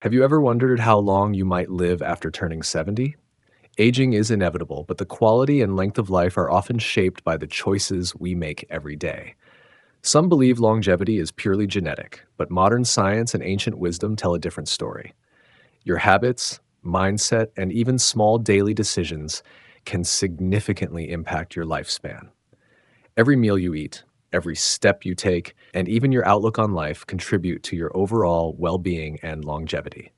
Have you ever wondered how long you might live after turning 70? Aging is inevitable, but the quality and length of life are often shaped by the choices we make every day. Some believe longevity is purely genetic, but modern science and ancient wisdom tell a different story. Your habits, mindset, and even small daily decisions can significantly impact your lifespan. Every meal you eat, every step you take, and even your outlook on life contribute to your overall well being and longevity.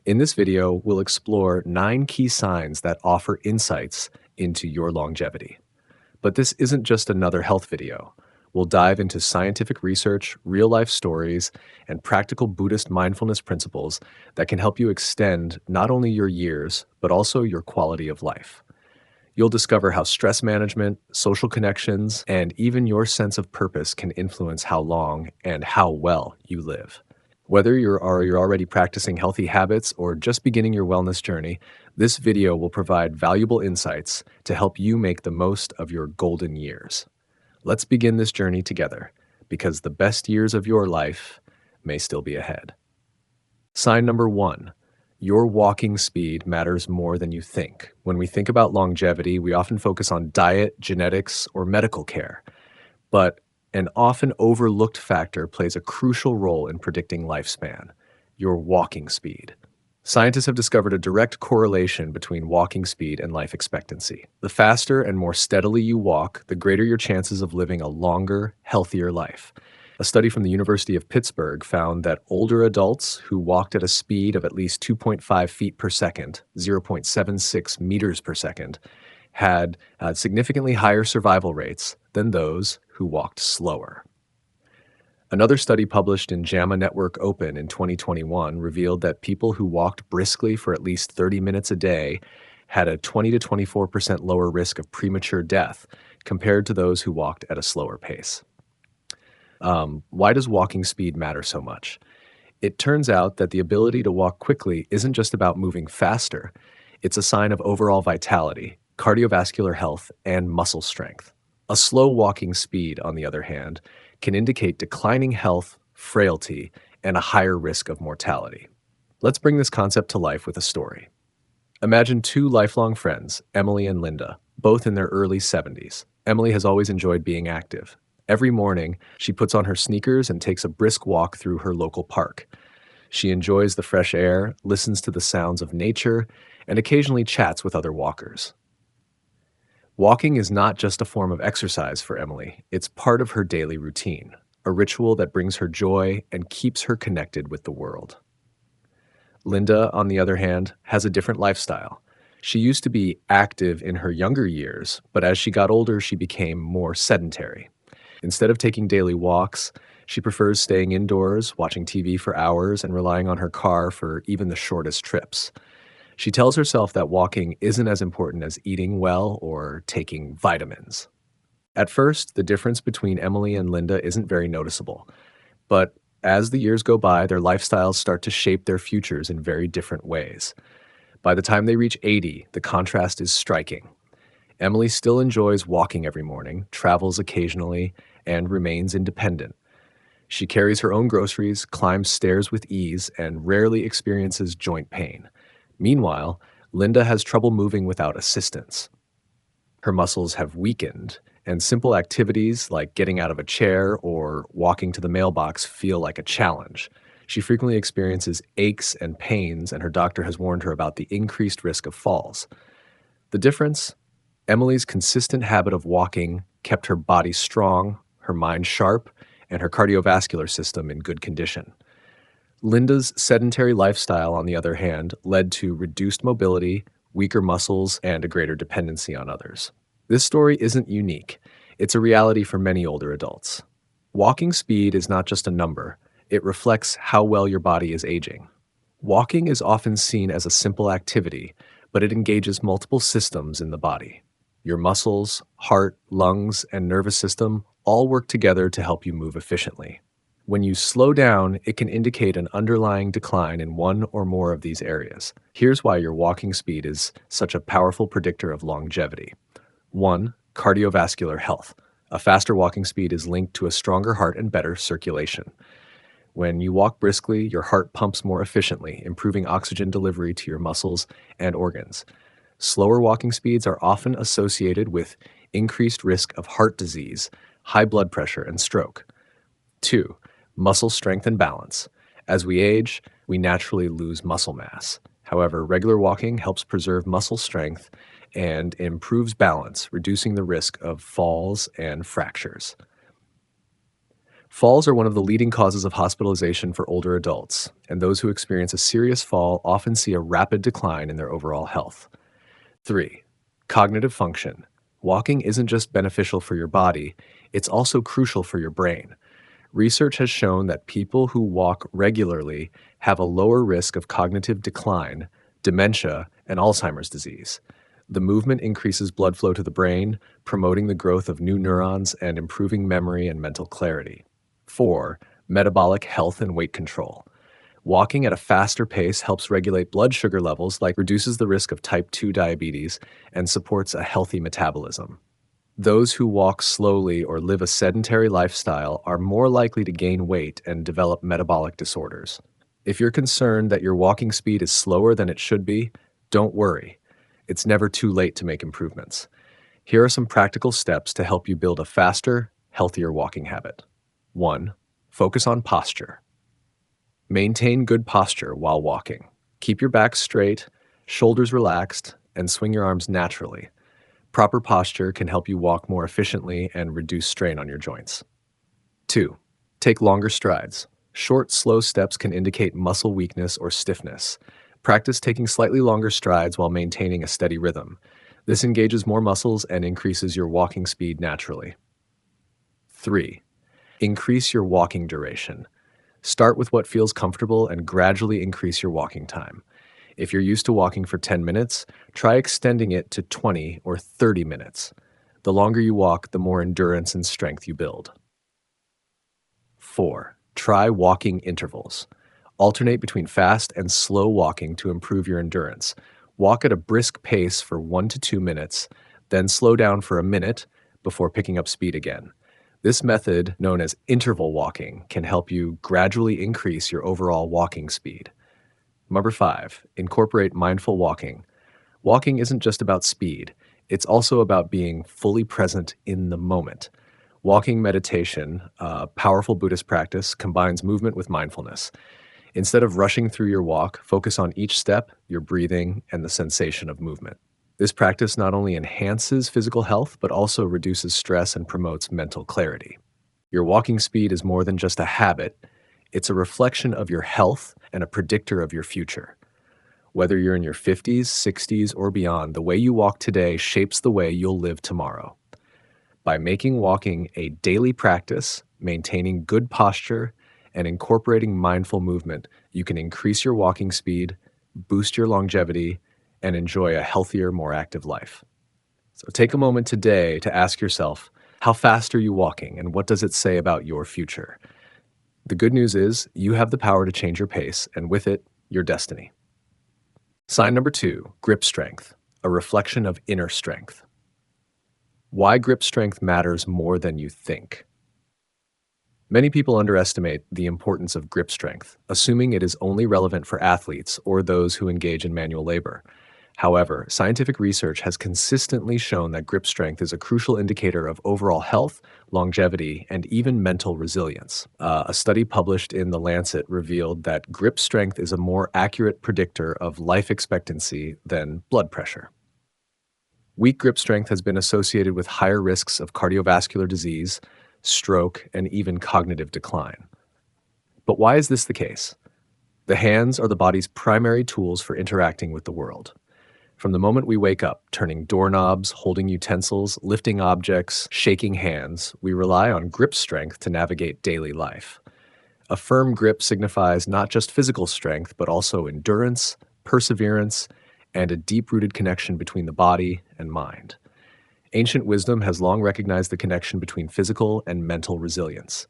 In this video, we'll explore 9 key signs that offer insights into your longevity. But this isn't just another health video. We'll dive into scientific research, real-life stories, and practical Buddhist mindfulness principles that can help you extend not only your years, but also your quality of life. You'll discover how stress management, social connections, and even your sense of purpose can influence how long and how well you live. Whether you're already practicing healthy habits or just beginning your wellness journey, this video will provide valuable insights to help you make the most of your golden years. Let's begin this journey together, because the best years of your life may still be ahead. Sign number 1. Your walking speed matters more than you think. When we think about longevity, we often focus on diet, genetics, or medical care. But an often overlooked factor plays a crucial role in predicting lifespan: your walking speed. Scientists have discovered a direct correlation between walking speed and life expectancy. The faster and more steadily you walk, the greater your chances of living a longer, healthier life. A study from the University of Pittsburgh found that older adults who walked at a speed of at least 2.5 feet per second, 0.76 meters per second, had significantly higher survival rates than those who walked slower. Another study published in JAMA Network Open in 2021 revealed that people who walked briskly for at least 30 minutes a day had a 20 to 24% lower risk of premature death compared to those who walked at a slower pace. Why does walking speed matter so much? It turns out that the ability to walk quickly isn't just about moving faster. It's a sign of overall vitality, cardiovascular health, and muscle strength. A slow walking speed, on the other hand, can indicate declining health, frailty, and a higher risk of mortality. Let's bring this concept to life with a story. Imagine 2 lifelong friends, Emily and Linda, both in their early 70s. Emily has always enjoyed being active. Every morning, she puts on her sneakers and takes a brisk walk through her local park. She enjoys the fresh air, listens to the sounds of nature, and occasionally chats with other walkers. Walking is not just a form of exercise for Emily, it's part of her daily routine, a ritual that brings her joy and keeps her connected with the world. Linda, on the other hand, has a different lifestyle. She used to be active in her younger years, but as she got older, she became more sedentary. Instead of taking daily walks, she prefers staying indoors, watching TV for hours, and relying on her car for even the shortest trips. She tells herself that walking isn't as important as eating well or taking vitamins. At first, the difference between Emily and Linda isn't very noticeable, but as the years go by, their lifestyles start to shape their futures in very different ways. By the time they reach 80, the contrast is striking. Emily still enjoys walking every morning, travels occasionally, and remains independent. She carries her own groceries, climbs stairs with ease, and rarely experiences joint pain. Meanwhile, Linda has trouble moving without assistance. Her muscles have weakened, and simple activities like getting out of a chair or walking to the mailbox feel like a challenge. She frequently experiences aches and pains, and her doctor has warned her about the increased risk of falls. The difference? Emily's consistent habit of walking kept her body strong, her mind sharp, and her cardiovascular system in good condition. Linda's sedentary lifestyle, on the other hand, led to reduced mobility, weaker muscles, and a greater dependency on others. This story isn't unique. It's a reality for many older adults. Walking speed is not just a number. It reflects how well your body is aging. Walking is often seen as a simple activity, but it engages multiple systems in the body. Your muscles, heart, lungs, and nervous system all work together to help you move efficiently. When you slow down, it can indicate an underlying decline in one or more of these areas. Here's why your walking speed is such a powerful predictor of longevity. 1. Cardiovascular health. A faster walking speed is linked to a stronger heart and better circulation. When you walk briskly, your heart pumps more efficiently, improving oxygen delivery to your muscles and organs. Slower walking speeds are often associated with increased risk of heart disease, high blood pressure, and stroke. 2. Muscle strength and balance. As we age, we naturally lose muscle mass. However, regular walking helps preserve muscle strength and improves balance, reducing the risk of falls and fractures. Falls are one of the leading causes of hospitalization for older adults, and those who experience a serious fall often see a rapid decline in their overall health. 3. Cognitive function. Walking isn't just beneficial for your body, it's also crucial for your brain. Research has shown that people who walk regularly have a lower risk of cognitive decline, dementia, and Alzheimer's disease. The movement increases blood flow to the brain, promoting the growth of new neurons and improving memory and mental clarity. 4. Metabolic health and weight control. Walking at a faster pace helps regulate blood sugar levels, like reduces the risk of type 2 diabetes and supports a healthy metabolism. Those who walk slowly or live a sedentary lifestyle are more likely to gain weight and develop metabolic disorders. If you're concerned that your walking speed is slower than it should be, don't worry. It's never too late to make improvements. Here are some practical steps to help you build a faster, healthier walking habit. 1. Focus on posture. Maintain good posture while walking. Keep your back straight, shoulders relaxed, and swing your arms naturally. Proper posture can help you walk more efficiently and reduce strain on your joints. 2. Take longer strides. Short, slow steps can indicate muscle weakness or stiffness. Practice taking slightly longer strides while maintaining a steady rhythm. This engages more muscles and increases your walking speed naturally. 3. Increase your walking duration. Start with what feels comfortable and gradually increase your walking time. If you're used to walking for 10 minutes, try extending it to 20 or 30 minutes. The longer you walk, the more endurance and strength you build. 4. Try walking intervals. Alternate between fast and slow walking to improve your endurance. Walk at a brisk pace for 1 to 2 minutes, then slow down for a minute before picking up speed again. This method, known as interval walking, can help you gradually increase your overall walking speed. Number 5, incorporate mindful walking. Walking isn't just about speed, it's also about being fully present in the moment. Walking meditation, a powerful Buddhist practice, combines movement with mindfulness. Instead of rushing through your walk, focus on each step, your breathing, and the sensation of movement. This practice not only enhances physical health, but also reduces stress and promotes mental clarity. Your walking speed is more than just a habit. It's a reflection of your health and a predictor of your future. Whether you're in your 50s, 60s, or beyond, the way you walk today shapes the way you'll live tomorrow. By making walking a daily practice, maintaining good posture, and incorporating mindful movement, you can increase your walking speed, boost your longevity, and enjoy a healthier, more active life. So take a moment today to ask yourself, how fast are you walking, and what does it say about your future? The good news is you have the power to change your pace, and with it, your destiny. Sign number 2, grip strength, a reflection of inner strength. Why grip strength matters more than you think. Many people underestimate the importance of grip strength, assuming it is only relevant for athletes or those who engage in manual labor. However, scientific research has consistently shown that grip strength is a crucial indicator of overall health, longevity, and even mental resilience. A study published in The Lancet revealed that grip strength is a more accurate predictor of life expectancy than blood pressure. Weak grip strength has been associated with higher risks of cardiovascular disease, stroke, and even cognitive decline. But why is this the case? The hands are the body's primary tools for interacting with the world. From the moment we wake up, turning doorknobs, holding utensils, lifting objects, shaking hands, we rely on grip strength to navigate daily life. A firm grip signifies not just physical strength, but also endurance, perseverance, and a deep-rooted connection between the body and mind. Ancient wisdom has long recognized the connection between physical and mental resilience.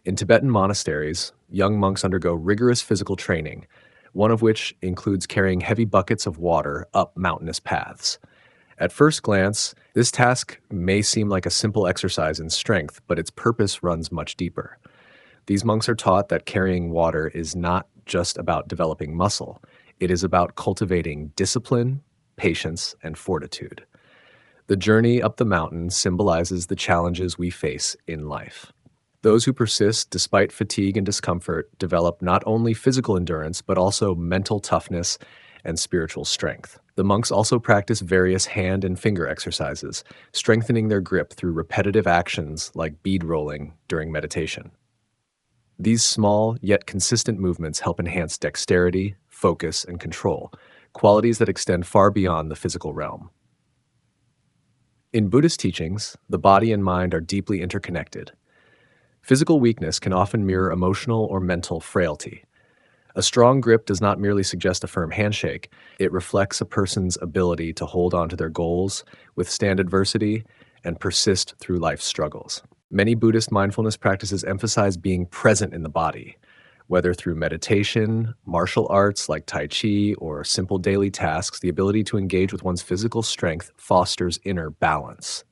In Tibetan monasteries, young monks undergo rigorous physical training, one of which includes carrying heavy buckets of water up mountainous paths. At first glance, this task may seem like a simple exercise in strength, but its purpose runs much deeper. These monks are taught that carrying water is not just about developing muscle, it is about cultivating discipline, patience, and fortitude. The journey up the mountain symbolizes the challenges we face in life. Those who persist despite fatigue and discomfort develop not only physical endurance, but also mental toughness and spiritual strength. The monks also practice various hand and finger exercises, strengthening their grip through repetitive actions like bead rolling during meditation. These small yet consistent movements help enhance dexterity, focus, and control, qualities that extend far beyond the physical realm. In Buddhist teachings, the body and mind are deeply interconnected. Physical weakness can often mirror emotional or mental frailty. A strong grip does not merely suggest a firm handshake, it reflects a person's ability to hold on to their goals, withstand adversity, and persist through life's struggles. Many Buddhist mindfulness practices emphasize being present in the body, whether through meditation, martial arts like Tai Chi, or simple daily tasks. The ability to engage with one's physical strength fosters inner balance.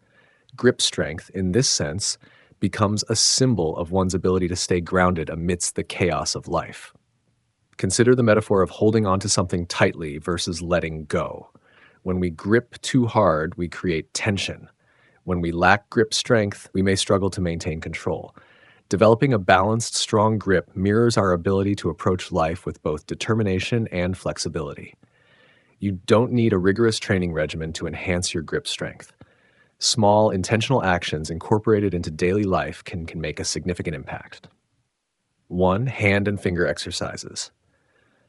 Grip strength, in this sense, becomes a symbol of one's ability to stay grounded amidst the chaos of life. Consider the metaphor of holding on to something tightly versus letting go. When we grip too hard, we create tension. When we lack grip strength, we may struggle to maintain control. Developing a balanced, strong grip mirrors our ability to approach life with both determination and flexibility. You don't need a rigorous training regimen to enhance your grip strength. Small, intentional actions incorporated into daily life can make a significant impact. 1. Hand and finger exercises.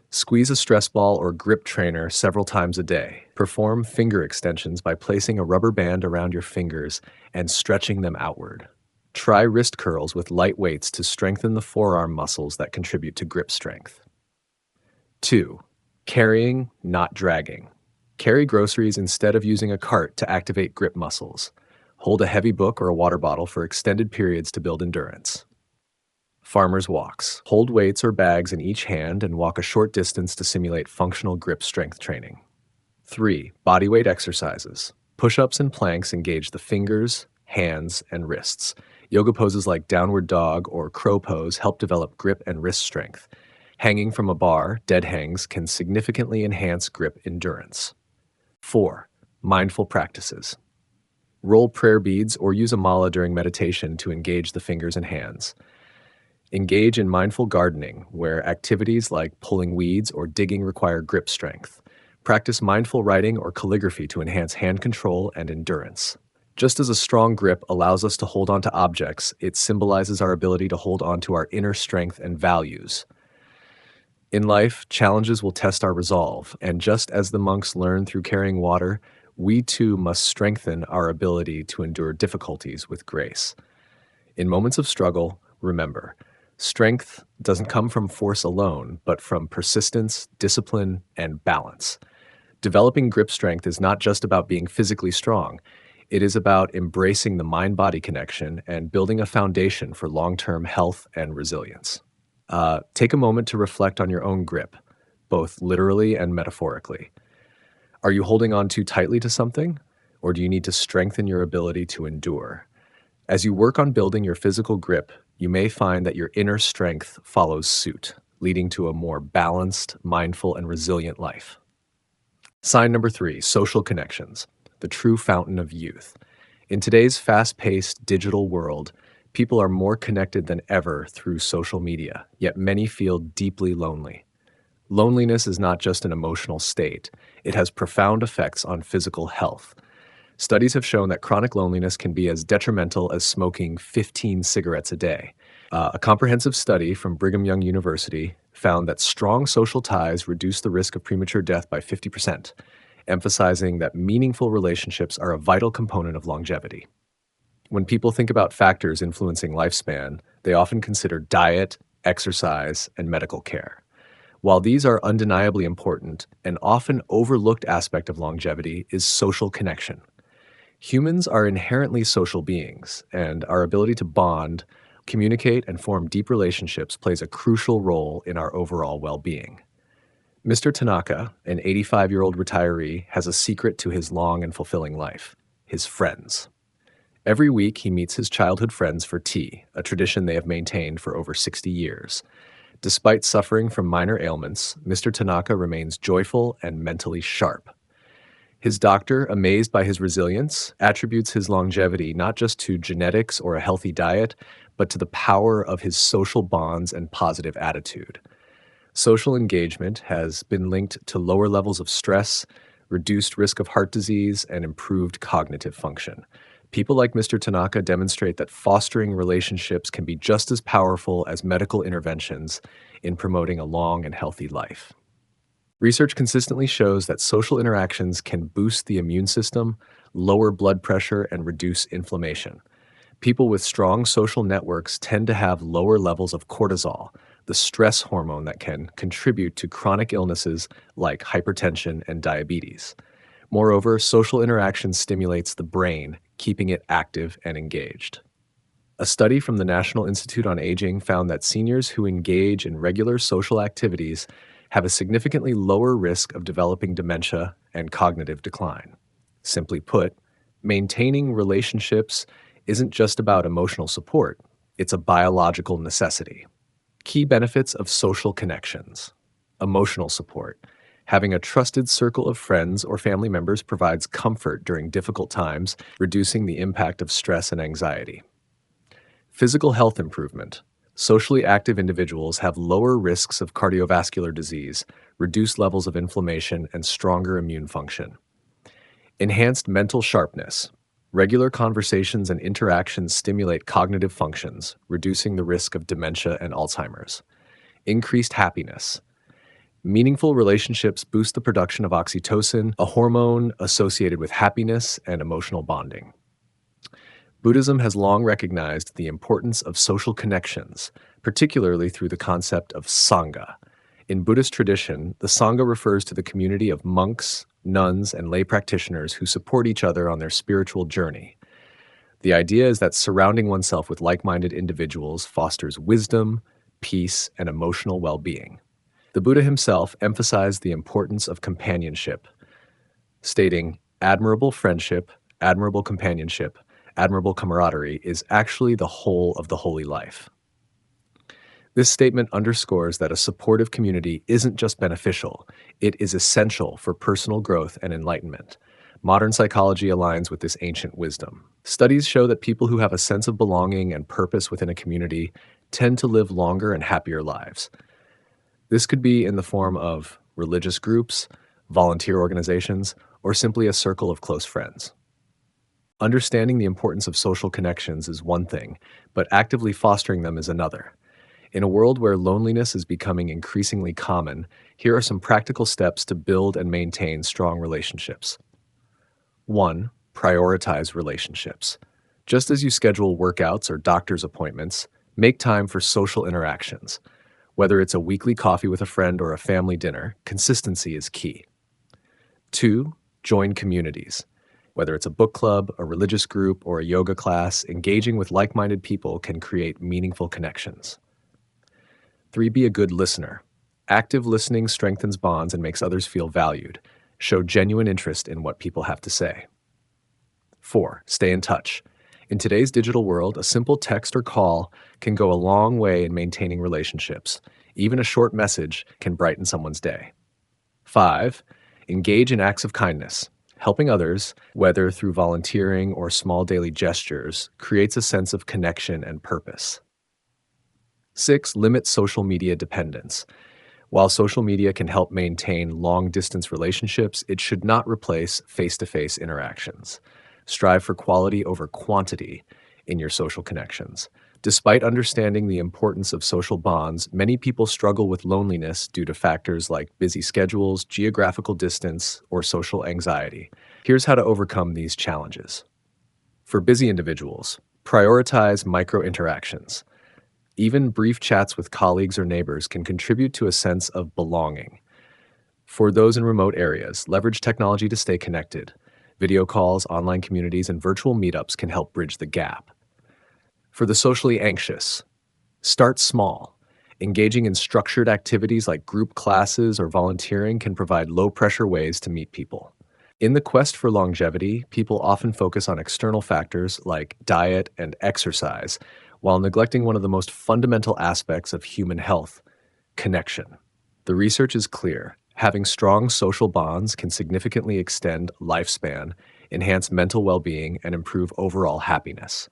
Squeeze a stress ball or grip trainer several times a day. Perform finger extensions by placing a rubber band around your fingers and stretching them outward. Try wrist curls with light weights to strengthen the forearm muscles that contribute to grip strength. 2. Carrying, not dragging. Carry groceries instead of using a cart to activate grip muscles. Hold a heavy book or a water bottle for extended periods to build endurance. Farmer's walks. Hold weights or bags in each hand and walk a short distance to simulate functional grip strength training. 3. Bodyweight exercises. Push-ups and planks engage the fingers, hands, and wrists. Yoga poses like downward dog or crow pose help develop grip and wrist strength. Hanging from a bar, dead hangs, can significantly enhance grip endurance. 4. Mindful practices. Roll prayer beads or use a mala during meditation to engage the fingers and hands. Engage in mindful gardening, where activities like pulling weeds or digging require grip strength. Practice mindful writing or calligraphy to enhance hand control and endurance. Just as a strong grip allows us to hold on to objects, it symbolizes our ability to hold on to our inner strength and values. In life, challenges will test our resolve, and just as the monks learned through carrying water, we too must strengthen our ability to endure difficulties with grace. In moments of struggle, remember, strength doesn't come from force alone, but from persistence, discipline, and balance. Developing grip strength is not just about being physically strong. It is about embracing the mind-body connection and building a foundation for long-term health and resilience. Take a moment to reflect on your own grip, both literally and metaphorically. Are you holding on too tightly to something, or do you need to strengthen your ability to endure? As you work on building your physical grip, you may find that your inner strength follows suit, leading to a more balanced, mindful, and resilient life. Sign number 3, social connections, the true fountain of youth. In today's fast-paced digital world, people are more connected than ever through social media, yet many feel deeply lonely. Loneliness is not just an emotional state. It has profound effects on physical health. Studies have shown that chronic loneliness can be as detrimental as smoking 15 cigarettes a day. A comprehensive study from Brigham Young University found that strong social ties reduce the risk of premature death by 50%, emphasizing that meaningful relationships are a vital component of longevity. When people think about factors influencing lifespan, they often consider diet, exercise, and medical care. While these are undeniably important, an often overlooked aspect of longevity is social connection. Humans are inherently social beings, and our ability to bond, communicate, and form deep relationships plays a crucial role in our overall well-being. Mr. Tanaka, an 85-year-old retiree, has a secret to his long and fulfilling life: his friends. Every week, he meets his childhood friends for tea, a tradition they have maintained for over 60 years. Despite suffering from minor ailments, Mr. Tanaka remains joyful and mentally sharp. His doctor, amazed by his resilience, attributes his longevity not just to genetics or a healthy diet, but to the power of his social bonds and positive attitude. Social engagement has been linked to lower levels of stress, reduced risk of heart disease, and improved cognitive function. People like Mr. Tanaka demonstrate that fostering relationships can be just as powerful as medical interventions in promoting a long and healthy life. Research consistently shows that social interactions can boost the immune system, lower blood pressure, and reduce inflammation. People with strong social networks tend to have lower levels of cortisol, the stress hormone that can contribute to chronic illnesses like hypertension and diabetes. Moreover, social interaction stimulates the brain, keeping it active and engaged. A study from the National Institute on Aging found that seniors who engage in regular social activities have a significantly lower risk of developing dementia and cognitive decline. Simply put, maintaining relationships isn't just about emotional support, it's a biological necessity. Key benefits of social connections. Emotional support. Having a trusted circle of friends or family members provides comfort during difficult times, reducing the impact of stress and anxiety. Physical health improvement. Socially active individuals have lower risks of cardiovascular disease, reduced levels of inflammation, and stronger immune function. Enhanced mental sharpness. Regular conversations and interactions stimulate cognitive functions, reducing the risk of dementia and Alzheimer's. Increased happiness. Meaningful relationships boost the production of oxytocin, a hormone associated with happiness and emotional bonding. Buddhism has long recognized the importance of social connections, particularly through the concept of Sangha. In Buddhist tradition, the Sangha refers to the community of monks, nuns, and lay practitioners who support each other on their spiritual journey. The idea is that surrounding oneself with like-minded individuals fosters wisdom, peace, and emotional well-being. The Buddha himself emphasized the importance of companionship, stating, "Admirable friendship, admirable companionship, admirable camaraderie is actually the whole of the holy life." This statement underscores that a supportive community isn't just beneficial, it is essential for personal growth and enlightenment. Modern psychology aligns with this ancient wisdom. Studies show that people who have a sense of belonging and purpose within a community tend to live longer and happier lives. This could be in the form of religious groups, volunteer organizations, or simply a circle of close friends. Understanding the importance of social connections is one thing, but actively fostering them is another. In a world where loneliness is becoming increasingly common, here are some practical steps to build and maintain strong relationships. 1. Prioritize relationships. Just as you schedule workouts or doctor's appointments, make time for social interactions. Whether it's a weekly coffee with a friend or a family dinner, consistency is key. 2. Join communities. Whether it's a book club, a religious group, or a yoga class, engaging with like-minded people can create meaningful connections. 3. Be a good listener. Active listening strengthens bonds and makes others feel valued. Show genuine interest in what people have to say. 4. Stay in touch. In today's digital world, a simple text or call can go a long way in maintaining relationships. Even a short message can brighten someone's day. 5. Engage in acts of kindness. Helping others, whether through volunteering or small daily gestures, creates a sense of connection and purpose. 6. Limit social media dependence. While social media can help maintain long-distance relationships, it should not replace face-to-face interactions. Strive for quality over quantity in your social connections. Despite understanding the importance of social bonds, many people struggle with loneliness due to factors like busy schedules, geographical distance, or social anxiety. Here's how to overcome these challenges. For busy individuals, prioritize micro-interactions. Even brief chats with colleagues or neighbors can contribute to a sense of belonging. For those in remote areas, leverage technology to stay connected. Video calls, online communities, and virtual meetups can help bridge the gap. For the socially anxious, start small. Engaging in structured activities like group classes or volunteering can provide low-pressure ways to meet people. In the quest for longevity, people often focus on external factors like diet and exercise, while neglecting one of the most fundamental aspects of human health: connection. The research is clear. Having strong social bonds can significantly extend lifespan, enhance mental well being, and improve overall happiness.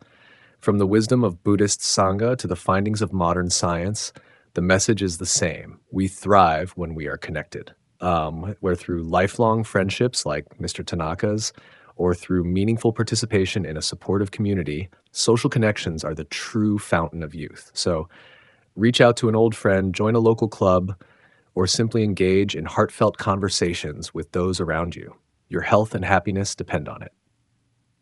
From the wisdom of Buddhist Sangha to the findings of modern science, the message is the same. We thrive when we are connected. Where through lifelong friendships like Mr. Tanaka's, or through meaningful participation in a supportive community, social connections are the true fountain of youth. So reach out to an old friend, join a local club, or simply engage in heartfelt conversations with those around you. Your health and happiness depend on it.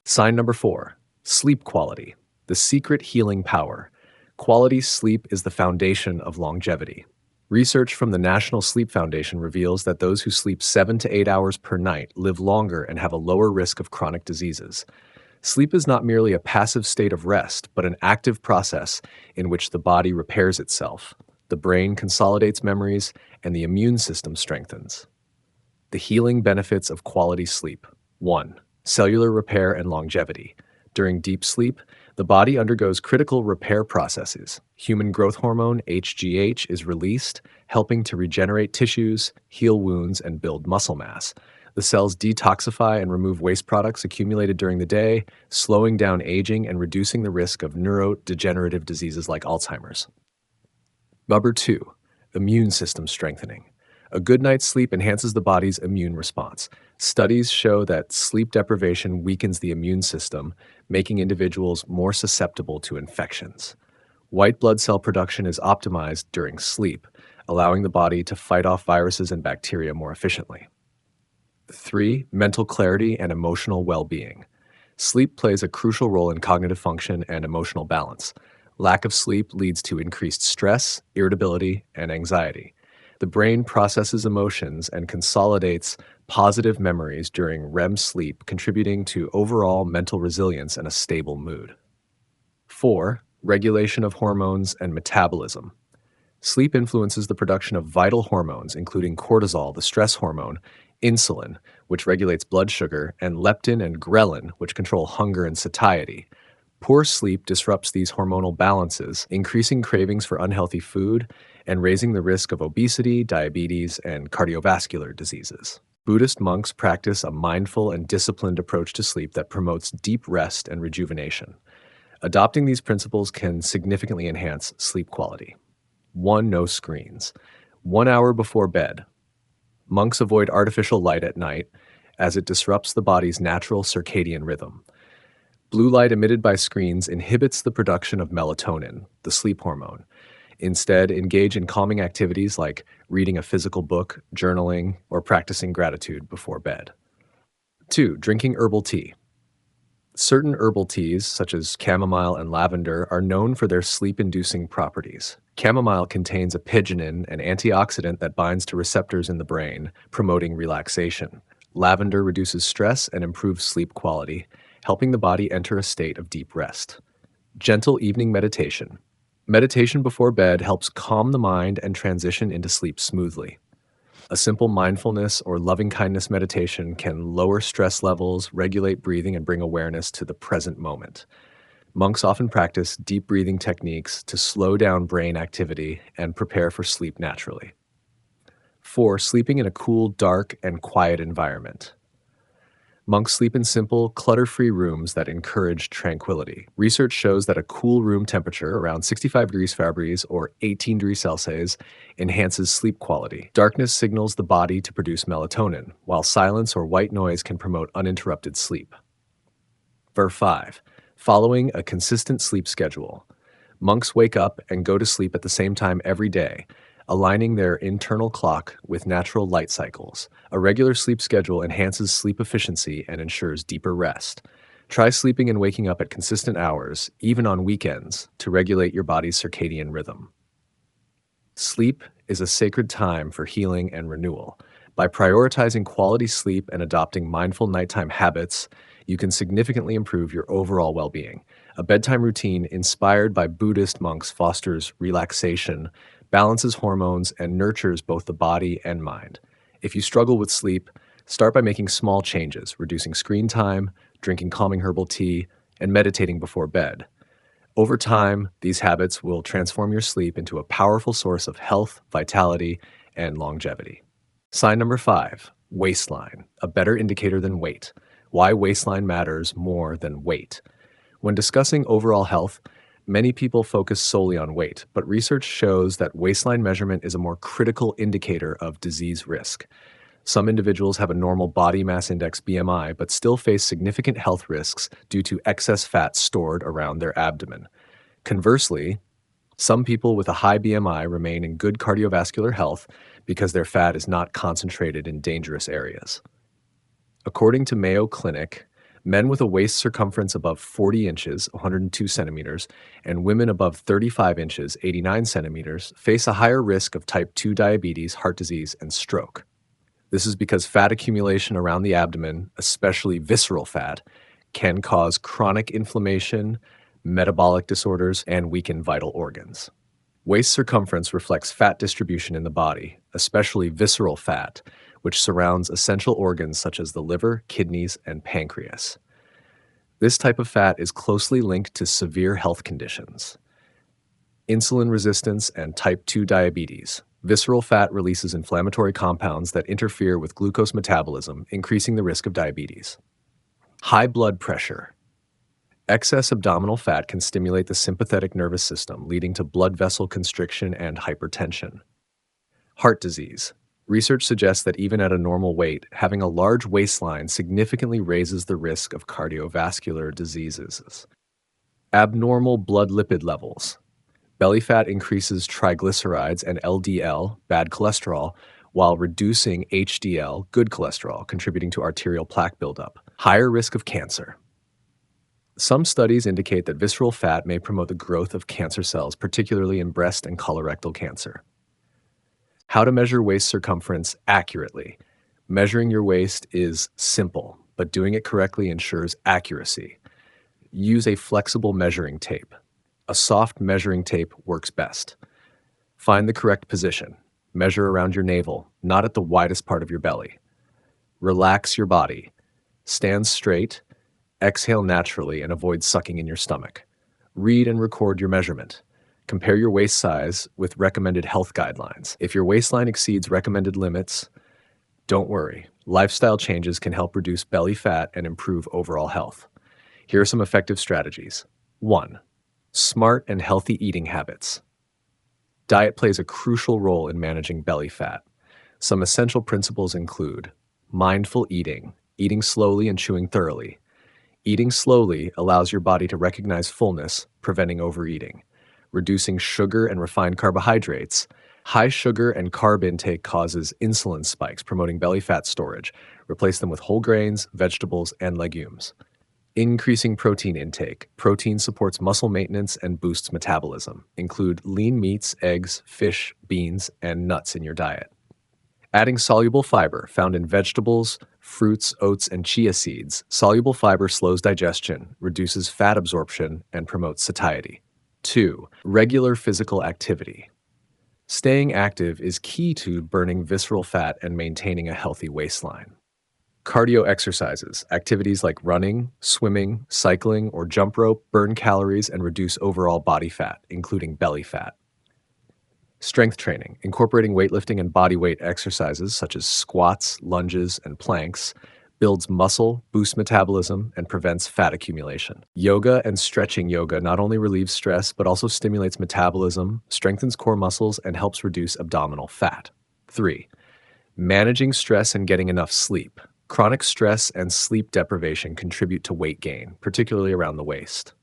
Sign number 4: sleep quality, the secret healing power. Quality sleep is the foundation of longevity. Research from the National Sleep Foundation reveals that those who sleep 7 to 8 hours per night live longer and have a lower risk of chronic diseases. Sleep is not merely a passive state of rest, but an active process in which the body repairs itself, the brain consolidates memories, and the immune system strengthens. The healing benefits of quality sleep. 1. Cellular repair and longevity. During deep sleep, the body undergoes critical repair processes. Human growth hormone, HGH, is released, helping to regenerate tissues, heal wounds, and build muscle mass. The cells detoxify and remove waste products accumulated during the day, slowing down aging and reducing the risk of neurodegenerative diseases like Alzheimer's. Number 2, immune system strengthening. A good night's sleep enhances the body's immune response. Studies show that sleep deprivation weakens the immune system, making individuals more susceptible to infections. White blood cell production is optimized during sleep, allowing the body to fight off viruses and bacteria more efficiently. 3. Mental clarity and emotional well-being. Sleep plays a crucial role in cognitive function and emotional balance. Lack of sleep leads to increased stress, irritability, and anxiety. The brain processes emotions and consolidates positive memories during REM sleep, contributing to overall mental resilience and a stable mood. 4. Regulation of hormones and metabolism. Sleep influences the production of vital hormones, including cortisol, the stress hormone, insulin, which regulates blood sugar, and leptin and ghrelin, which control hunger and satiety. Poor sleep disrupts these hormonal balances, increasing cravings for unhealthy food and raising the risk of obesity, diabetes, and cardiovascular diseases. Buddhist monks practice a mindful and disciplined approach to sleep that promotes deep rest and rejuvenation. Adopting these principles can significantly enhance sleep quality. 1. No screens. 1 hour before bed. Monks avoid artificial light at night as it disrupts the body's natural circadian rhythm. Blue light emitted by screens inhibits the production of melatonin, the sleep hormone. Instead, engage in calming activities like reading a physical book, journaling, or practicing gratitude before bed. 2. Drinking herbal tea. Certain herbal teas, such as chamomile and lavender, are known for their sleep-inducing properties. Chamomile contains a pigeonine, an antioxidant that binds to receptors in the brain, promoting relaxation. Lavender reduces stress and improves sleep quality, helping the body enter a state of deep rest. Gentle evening meditation. Meditation before bed helps calm the mind and transition into sleep smoothly. A simple mindfulness or loving-kindness meditation can lower stress levels, regulate breathing, and bring awareness to the present moment. Monks often practice deep breathing techniques to slow down brain activity and prepare for sleep naturally. 4. Sleeping in a cool, dark, and quiet environment. Monks sleep in simple, clutter-free rooms that encourage tranquility. Research shows that a cool room temperature, around 65 degrees Fahrenheit or 18 degrees Celsius, enhances sleep quality. Darkness signals the body to produce melatonin, while silence or white noise can promote uninterrupted sleep. Verse 5. Following a consistent sleep schedule. Monks wake up and go to sleep at the same time every day, aligning their internal clock with natural light cycles. A regular sleep schedule enhances sleep efficiency and ensures deeper rest. Try sleeping and waking up at consistent hours, even on weekends, to regulate your body's circadian rhythm. Sleep is a sacred time for healing and renewal. By prioritizing quality sleep and adopting mindful nighttime habits, you can significantly improve your overall well-being. A bedtime routine inspired by Buddhist monks fosters relaxation, balances hormones, and nurtures both the body and mind. If you struggle with sleep, Start by making small changes, reducing screen time, drinking calming herbal tea, and meditating before bed. Over time, these habits will transform your sleep into a powerful source of health, vitality, and longevity. Sign number 5, waistline, a better indicator than weight. Why waistline matters more than weight. When discussing overall health, many people focus solely on weight, but research shows that waistline measurement is a more critical indicator of disease risk. Some individuals have a normal body mass index BMI, but still face significant health risks due to excess fat stored around their abdomen. Conversely, some people with a high BMI remain in good cardiovascular health because their fat is not concentrated in dangerous areas. According to Mayo Clinic, men with a waist circumference above 40 inches, 102 centimeters, and women above 35 inches, 89 centimeters, face a higher risk of type 2 diabetes, heart disease, and stroke. This is because fat accumulation around the abdomen, especially visceral fat, can cause chronic inflammation, metabolic disorders, and weaken vital organs. Waist circumference reflects fat distribution in the body, especially visceral fat, which surrounds essential organs such as the liver, kidneys, and pancreas. This type of fat is closely linked to severe health conditions: insulin resistance and type 2 diabetes. Visceral fat releases inflammatory compounds that interfere with glucose metabolism, increasing the risk of diabetes. High blood pressure. Excess abdominal fat can stimulate the sympathetic nervous system, leading to blood vessel constriction and hypertension. Heart disease. Research suggests that even at a normal weight, having a large waistline significantly raises the risk of cardiovascular diseases. Abnormal blood lipid levels. Belly fat increases triglycerides and LDL, bad cholesterol, while reducing HDL, good cholesterol, contributing to arterial plaque buildup. Higher risk of cancer. Some studies indicate that visceral fat may promote the growth of cancer cells, particularly in breast and colorectal cancer. How to measure waist circumference accurately. Measuring your waist is simple, but doing it correctly ensures accuracy. Use a flexible measuring tape. A soft measuring tape works best. Find the correct position. Measure around your navel, not at the widest part of your belly. Relax your body. Stand straight. Exhale naturally and avoid sucking in your stomach. Read and record your measurement. Compare your waist size with recommended health guidelines. If your waistline exceeds recommended limits, don't worry. Lifestyle changes can help reduce belly fat and improve overall health. Here are some effective strategies. 1. Smart and healthy eating habits. Diet plays a crucial role in managing belly fat. Some essential principles include mindful eating, eating slowly and chewing thoroughly. Eating slowly allows your body to recognize fullness, preventing overeating. Reducing sugar and refined carbohydrates. High sugar and carb intake causes insulin spikes, promoting belly fat storage. Replace them with whole grains, vegetables, and legumes. Increasing protein intake. Protein supports muscle maintenance and boosts metabolism. Include lean meats, eggs, fish, beans, and nuts in your diet. Adding soluble fiber found in vegetables, fruits, oats, and chia seeds. Soluble fiber slows digestion, reduces fat absorption, and promotes satiety. 2. Regular physical activity. Staying active is key to burning visceral fat and maintaining a healthy waistline. Cardio exercises, activities like running, swimming, cycling, or jump rope burn calories and reduce overall body fat, including belly fat. Strength training, incorporating weightlifting and body weight exercises such as squats, lunges, and planks, builds muscle, boosts metabolism, and prevents fat accumulation. Yoga and stretching yoga not only relieves stress, but also stimulates metabolism, strengthens core muscles, and helps reduce abdominal fat. 3. Managing stress and getting enough sleep. Chronic stress and sleep deprivation contribute to weight gain, particularly around the waist.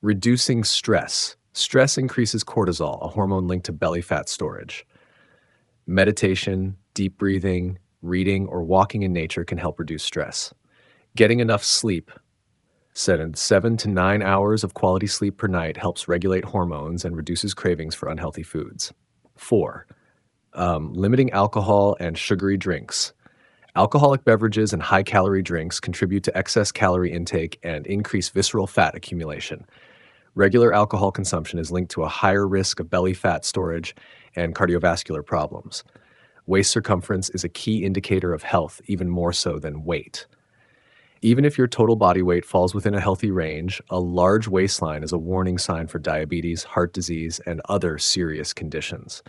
Reducing stress. Stress increases cortisol, a hormone linked to belly fat storage. Meditation, deep breathing, reading, or walking in nature can help reduce stress. Getting enough sleep. 7 to 9 hours of quality sleep per night helps regulate hormones and reduces cravings for unhealthy foods. 4. Limiting alcohol and sugary drinks. Alcoholic beverages and high-calorie drinks contribute to excess calorie intake and increase visceral fat accumulation. Regular alcohol consumption is linked to a higher risk of belly fat storage and cardiovascular problems. Waist circumference is a key indicator of health, even more so than weight. Even if your total body weight falls within a healthy range, a large waistline is a warning sign for diabetes, heart disease, and other serious conditions.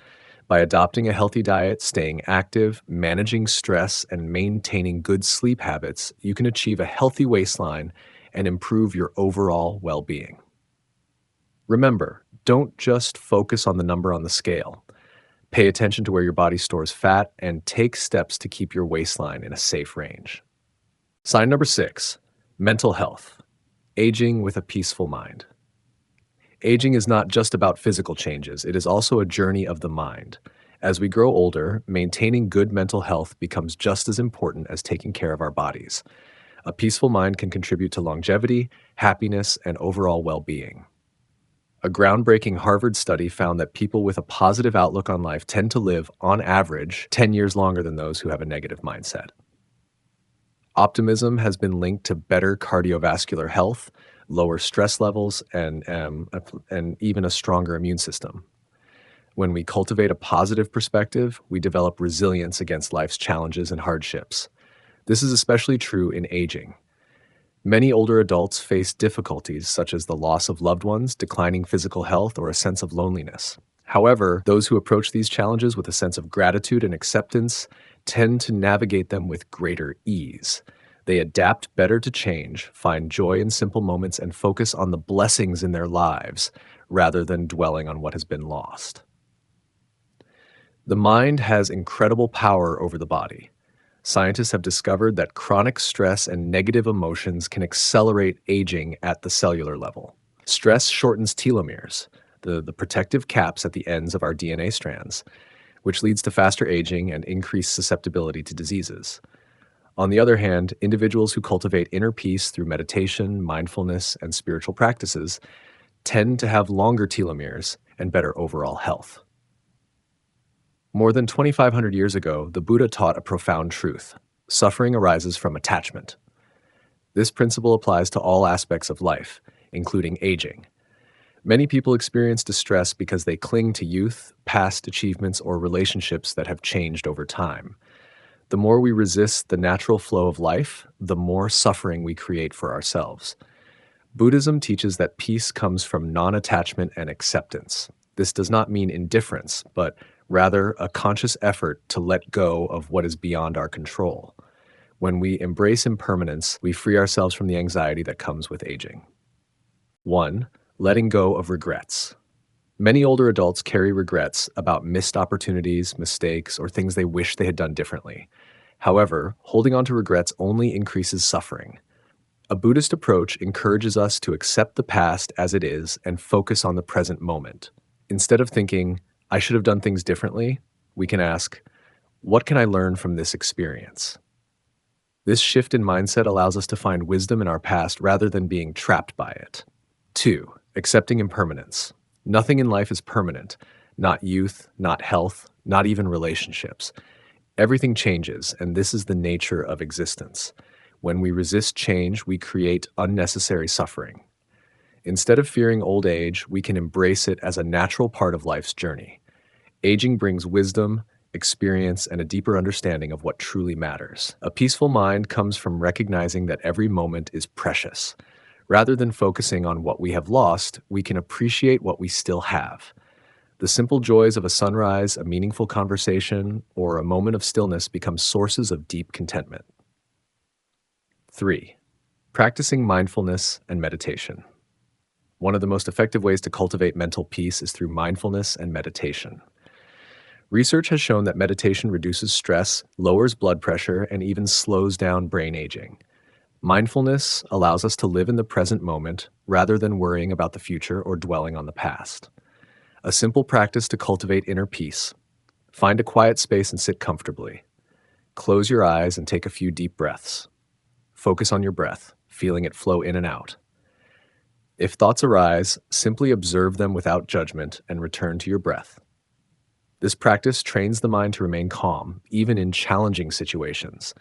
By adopting a healthy diet, staying active, managing stress, and maintaining good sleep habits, you can achieve a healthy waistline and improve your overall well being. Remember, don't just focus on the number on the scale. Pay attention to where your body stores fat and take steps to keep your waistline in a safe range. Sign number 6, mental health, aging with a peaceful mind. Aging is not just about physical changes, it is also a journey of the mind. As we grow older, maintaining good mental health becomes just as important as taking care of our bodies. A peaceful mind can contribute to longevity, happiness, and overall well-being. A groundbreaking Harvard study found that people with a positive outlook on life tend to live, on average, 10 years longer than those who have a negative mindset. Optimism has been linked to better cardiovascular health, lower stress levels, and even a stronger immune system. When we cultivate a positive perspective, we develop resilience against life's challenges and hardships. This is especially true in aging. Many older adults face difficulties such as the loss of loved ones, declining physical health, or a sense of loneliness. However, those who approach these challenges with a sense of gratitude and acceptance tend to navigate them with greater ease. They adapt better to change, find joy in simple moments, and focus on the blessings in their lives rather than dwelling on what has been lost. The mind has incredible power over the body. Scientists have discovered that chronic stress and negative emotions can accelerate aging at the cellular level. Stress shortens telomeres, the protective caps at the ends of our DNA strands, which leads to faster aging and increased susceptibility to diseases. On the other hand, individuals who cultivate inner peace through meditation, mindfulness, and spiritual practices tend to have longer telomeres and better overall health. More than 2,500 years ago, the Buddha taught a profound truth. Suffering arises from attachment. This principle applies to all aspects of life, including aging. Many people experience distress because they cling to youth, past achievements, or relationships that have changed over time. The more we resist the natural flow of life, the more suffering we create for ourselves. Buddhism teaches that peace comes from non-attachment and acceptance. This does not mean indifference, but rather a conscious effort to let go of what is beyond our control. When we embrace impermanence, we free ourselves from the anxiety that comes with aging. 1. Letting go of regrets. Many older adults carry regrets about missed opportunities, mistakes, or things they wish they had done differently. However, holding on to regrets only increases suffering. A Buddhist approach encourages us to accept the past as it is and focus on the present moment. Instead of thinking, I should have done things differently, we can ask, what can I learn from this experience? This shift in mindset allows us to find wisdom in our past rather than being trapped by it. 2. Accepting impermanence. Nothing in life is permanent. Not youth, not health, not even relationships. Everything changes, and this is the nature of existence. When we resist change, we create unnecessary suffering. Instead of fearing old age, we can embrace it as a natural part of life's journey. Aging brings wisdom, experience, and a deeper understanding of what truly matters. A peaceful mind comes from recognizing that every moment is precious. Rather than focusing on what we have lost, we can appreciate what we still have. The simple joys of a sunrise, a meaningful conversation, or a moment of stillness become sources of deep contentment. 3. Practicing mindfulness and meditation. One of the most effective ways to cultivate mental peace is through mindfulness and meditation. Research has shown that meditation reduces stress, lowers blood pressure, and even slows down brain aging. Mindfulness allows us to live in the present moment rather than worrying about the future or dwelling on the past. A simple practice to cultivate inner peace. Find a quiet space and sit comfortably. Close your eyes and take a few deep breaths. Focus on your breath, feeling it flow in and out. If thoughts arise, simply observe them without judgment and return to your breath. This practice trains the mind to remain calm, even in challenging situations.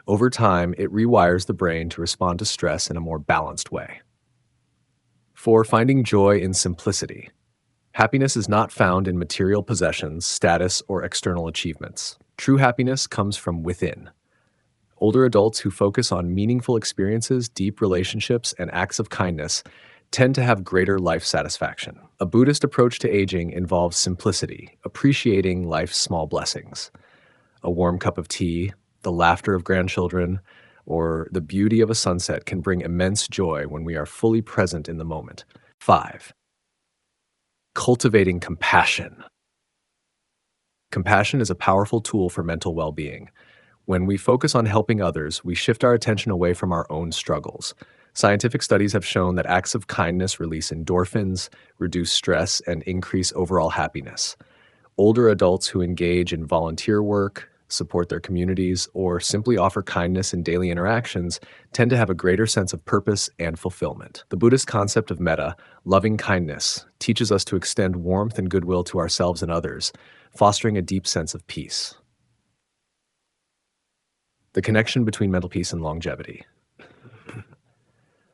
Over time, it rewires the brain to respond to stress in a more balanced way. 4. Finding joy in simplicity. Happiness is not found in material possessions, status, or external achievements. True happiness comes from within. Older adults who focus on meaningful experiences, deep relationships, and acts of kindness tend to have greater life satisfaction. A Buddhist approach to aging involves simplicity, appreciating life's small blessings. A warm cup of tea, the laughter of grandchildren, or the beauty of a sunset can bring immense joy when we are fully present in the moment. 5. Cultivating compassion. Compassion is a powerful tool for mental well being. When we focus on helping others, we shift our attention away from our own struggles. Scientific studies have shown that acts of kindness release endorphins, reduce stress, and increase overall happiness. Older adults who engage in volunteer work, support their communities, or simply offer kindness in daily interactions tend to have a greater sense of purpose and fulfillment. The Buddhist concept of metta, loving kindness, teaches us to extend warmth and goodwill to ourselves and others, fostering a deep sense of peace. The connection between mental peace and longevity.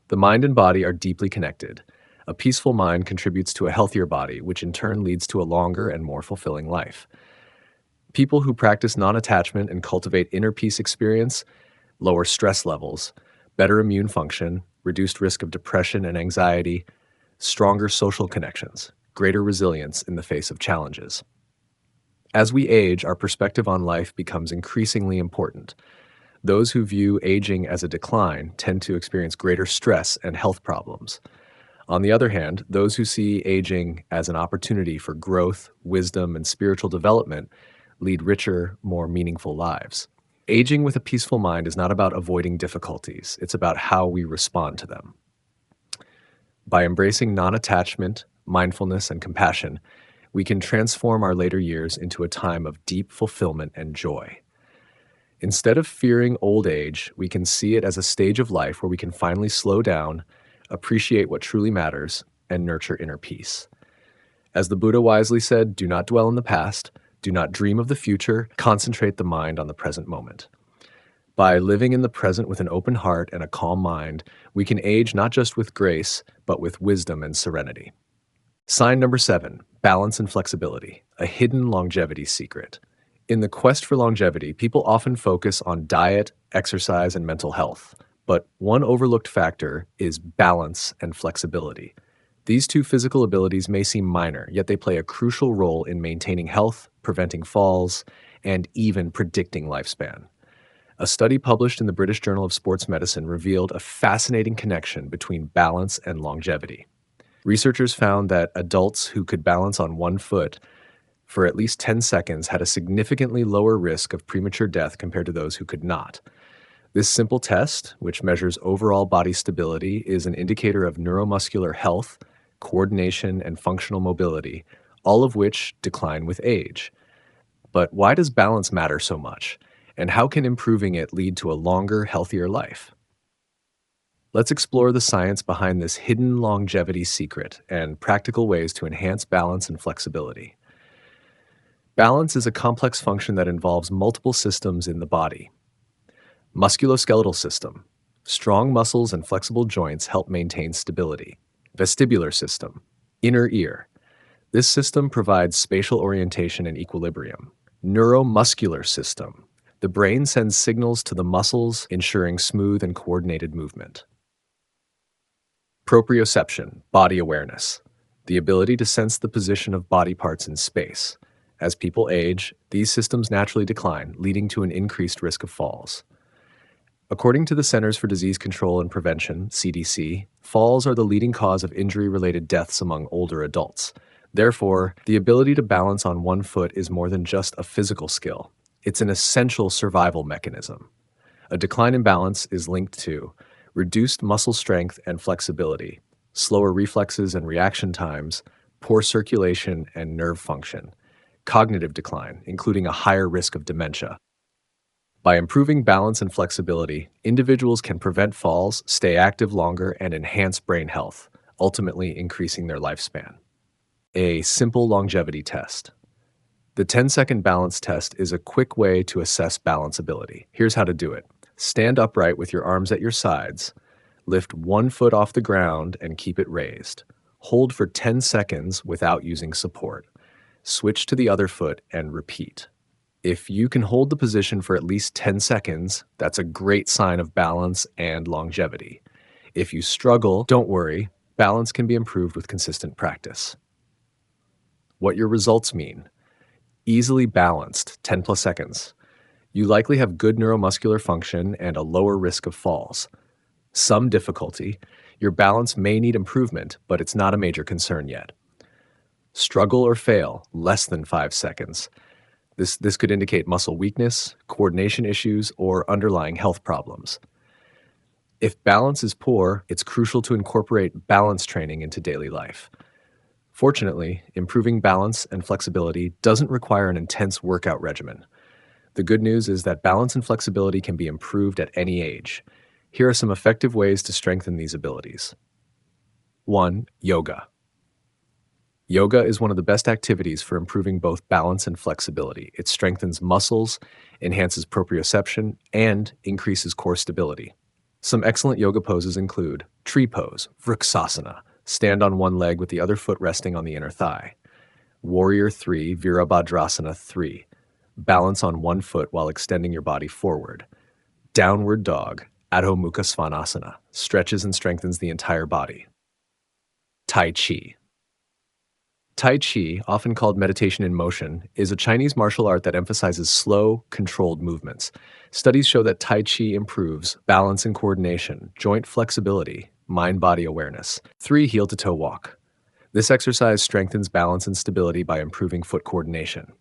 The mind and body are deeply connected. A peaceful mind contributes to a healthier body, which in turn leads to a longer and more fulfilling life. People who practice non-attachment and cultivate inner peace experience lower stress levels, better immune function, reduced risk of depression and anxiety, stronger social connections, greater resilience in the face of challenges. As we age, our perspective on life becomes increasingly important. Those who view aging as a decline tend to experience greater stress and health problems. On the other hand, those who see aging as an opportunity for growth, wisdom, and spiritual development lead richer, more meaningful lives. Aging with a peaceful mind is not about avoiding difficulties, it's about how we respond to them. By embracing non-attachment, mindfulness, and compassion, we can transform our later years into a time of deep fulfillment and joy. Instead of fearing old age, we can see it as a stage of life where we can finally slow down, appreciate what truly matters, and nurture inner peace. As the Buddha wisely said, do not dwell in the past, do not dream of the future, concentrate the mind on the present moment. By living in the present with an open heart and a calm mind, we can age not just with grace, but with wisdom and serenity. Sign number 7, balance and flexibility, a hidden longevity secret. In the quest for longevity, people often focus on diet, exercise, and mental health. But one overlooked factor is balance and flexibility. These two physical abilities may seem minor, yet they play a crucial role in maintaining health, preventing falls, and even predicting lifespan. A study published in the British Journal of Sports Medicine revealed a fascinating connection between balance and longevity. Researchers found that adults who could balance on one foot for at least 10 seconds had a significantly lower risk of premature death compared to those who could not. This simple test, which measures overall body stability, is an indicator of neuromuscular health, coordination, and functional mobility, all of which decline with age. But why does balance matter so much? And how can improving it lead to a longer, healthier life? Let's explore the science behind this hidden longevity secret and practical ways to enhance balance and flexibility. Balance is a complex function that involves multiple systems in the body. Musculoskeletal system. Strong muscles and flexible joints help maintain stability. Vestibular system. Inner ear. This system provides spatial orientation and equilibrium. Neuromuscular system. The brain sends signals to the muscles, ensuring smooth and coordinated movement. Proprioception, body awareness. The ability to sense the position of body parts in space. As people age, these systems naturally decline, leading to an increased risk of falls. According to the Centers for Disease Control and Prevention, CDC, falls are the leading cause of injury-related deaths among older adults. Therefore, the ability to balance on one foot is more than just a physical skill. It's an essential survival mechanism. A decline in balance is linked to reduced muscle strength and flexibility, slower reflexes and reaction times, poor circulation and nerve function, cognitive decline, including a higher risk of dementia. By improving balance and flexibility, individuals can prevent falls, stay active longer, and enhance brain health, ultimately increasing their lifespan. A simple longevity test. The 10-second balance test is a quick way to assess balance ability. Here's how to do it. Stand upright with your arms at your sides. Lift one foot off the ground and keep it raised. Hold for 10 seconds without using support. Switch to the other foot and repeat. If you can hold the position for at least 10 seconds, that's a great sign of balance and longevity. If you struggle, don't worry. Balance can be improved with consistent practice. What your results mean: easily balanced, 10 plus seconds. You likely have good neuromuscular function and a lower risk of falls. Some difficulty. Your balance may need improvement, but it's not a major concern yet. Struggle or fail, less than 5 seconds. This could indicate muscle weakness, coordination issues, or underlying health problems. If balance is poor, it's crucial to incorporate balance training into daily life. Fortunately, improving balance and flexibility doesn't require an intense workout regimen. The good news is that balance and flexibility can be improved at any age. Here are some effective ways to strengthen these abilities. 1. Yoga. Yoga is one of the best activities for improving both balance and flexibility. It strengthens muscles, enhances proprioception, and increases core stability. Some excellent yoga poses include tree pose, vriksasana, stand on one leg with the other foot resting on the inner thigh. Warrior 3, Virabhadrasana 3, balance on one foot while extending your body forward. Downward dog, Adho Mukha Svanasana, stretches and strengthens the entire body. Tai Chi. Tai Chi, often called meditation in motion, is a Chinese martial art that emphasizes slow, controlled movements. Studies show that Tai Chi improves balance and coordination, joint flexibility, mind-body awareness. 3. Heel-to-toe walk. This exercise strengthens balance and stability by improving foot coordination.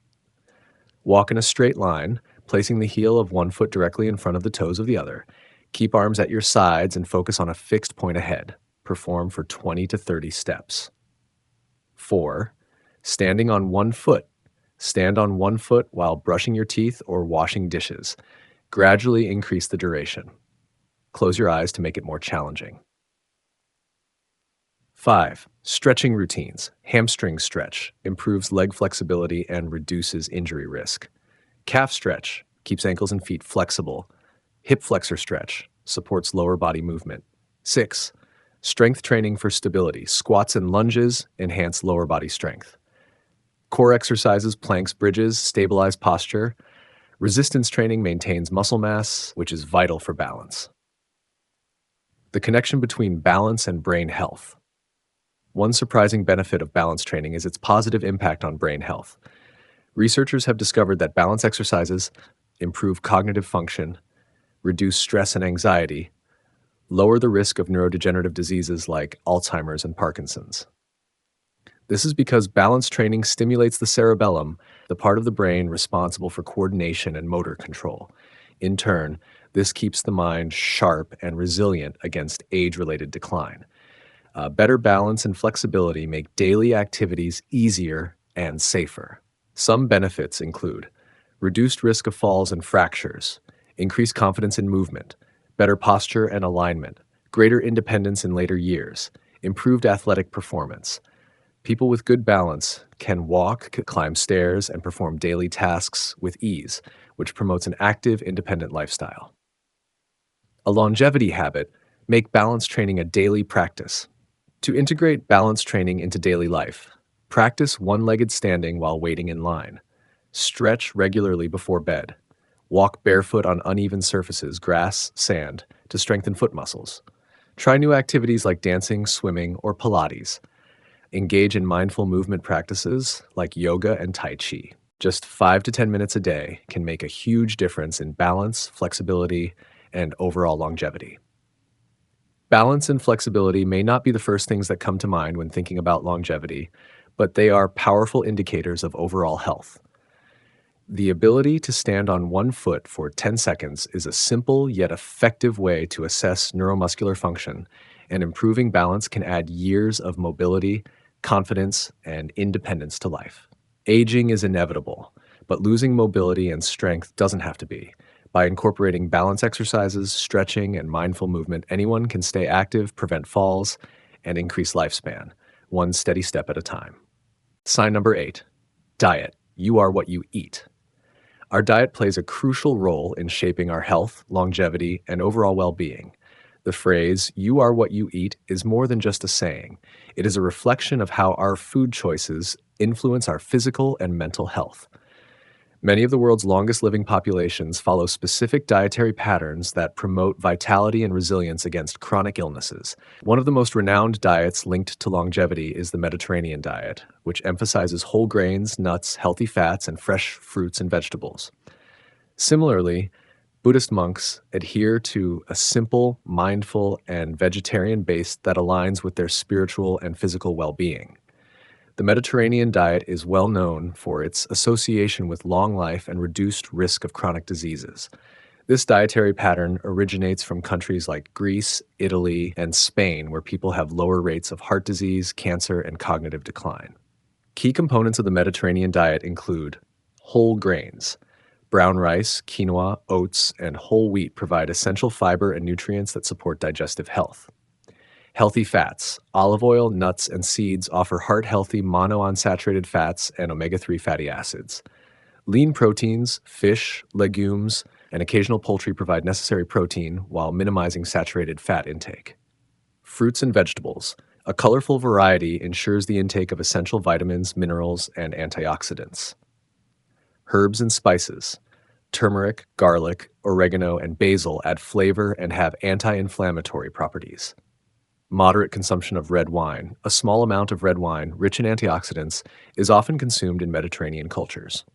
Walk in a straight line, placing the heel of one foot directly in front of the toes of the other. Keep arms at your sides and focus on a fixed point ahead. Perform for 20 to 30 steps. 4. Standing on one foot. Stand on one foot while brushing your teeth or washing dishes. Gradually increase the duration. Close your eyes to make it more challenging. 5. Stretching routines. Hamstring stretch improves leg flexibility and reduces injury risk. Calf stretch keeps ankles and feet flexible. Hip flexor stretch supports lower body movement. 6. Strength training for stability. Squats and lunges enhance lower body strength. Core exercises, planks, bridges, stabilize posture. Resistance training maintains muscle mass, which is vital for balance. The connection between balance and brain health. One surprising benefit of balance training is its positive impact on brain health. Researchers have discovered that balance exercises improve cognitive function, reduce stress and anxiety, lower the risk of neurodegenerative diseases like Alzheimer's and Parkinson's. This is because balance training stimulates the cerebellum, the part of the brain responsible for coordination and motor control. In turn, this keeps the mind sharp and resilient against age-related decline. Better balance and flexibility make daily activities easier and safer. Some benefits include reduced risk of falls and fractures, increased confidence in movement, better posture and alignment, greater independence in later years, improved athletic performance. People with good balance can walk, climb stairs, and perform daily tasks with ease, which promotes an active, independent lifestyle. A longevity habit: make balance training a daily practice. To integrate balance training into daily life, practice one-legged standing while waiting in line. Stretch regularly before bed. Walk barefoot on uneven surfaces, grass, sand, to strengthen foot muscles. Try new activities like dancing, swimming, or Pilates. Engage in mindful movement practices like yoga and Tai Chi. Just 5 to 10 minutes a day can make a huge difference in balance, flexibility, and overall longevity. Balance and flexibility may not be the first things that come to mind when thinking about longevity, but they are powerful indicators of overall health. The ability to stand on one foot for 10 seconds is a simple yet effective way to assess neuromuscular function, and improving balance can add years of mobility, confidence, and independence to life. Aging is inevitable, but losing mobility and strength doesn't have to be. By incorporating balance exercises, stretching, and mindful movement, anyone can stay active, prevent falls, and increase lifespan, one steady step at a time. Sign number 8. Diet. You are what you eat. Our diet plays a crucial role in shaping our health, longevity, and overall well-being. The phrase, "you are what you eat," is more than just a saying. It is a reflection of how our food choices influence our physical and mental health. Many of the world's longest living populations follow specific dietary patterns that promote vitality and resilience against chronic illnesses. One of the most renowned diets linked to longevity is the Mediterranean diet, which emphasizes whole grains, nuts, healthy fats, and fresh fruits and vegetables. Similarly, Buddhist monks adhere to a simple, mindful, and vegetarian base that aligns with their spiritual and physical well being. The Mediterranean diet is well known for its association with long life and reduced risk of chronic diseases. This dietary pattern originates from countries like Greece, Italy, and Spain, where people have lower rates of heart disease, cancer, and cognitive decline. Key components of the Mediterranean diet include whole grains. Brown rice, quinoa, oats, and whole wheat provide essential fiber and nutrients that support digestive health. Healthy fats. Olive oil, nuts, and seeds offer heart-healthy monounsaturated fats and omega-3 fatty acids. Lean proteins, fish, legumes, and occasional poultry provide necessary protein while minimizing saturated fat intake. Fruits and vegetables. A colorful variety ensures the intake of essential vitamins, minerals, and antioxidants. Herbs and spices. Turmeric, garlic, oregano, and basil add flavor and have anti-inflammatory properties. Moderate consumption of red wine. A small amount of red wine, rich in antioxidants, is often consumed in Mediterranean cultures.